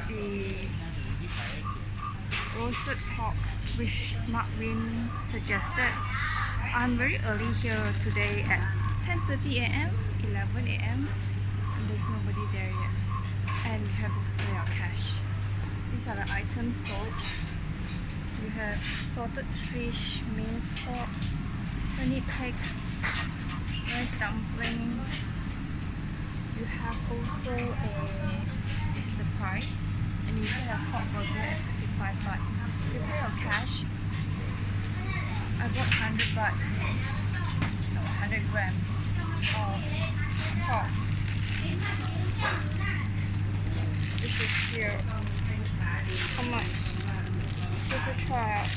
the roasted pork which Mark Wein suggested. I'm very early here today at 10:30 a.m., 11 a.m. and there's nobody there yet. And we have to pay our cash. These are the items sold. We have salted fish, minced pork, honey cake, rice dumpling. You have also this is the price, and you also have pork burger at 65 baht. You pay your cash. I bought 100 baht, no 100 gram of pork. This is here. How much? Let's try out.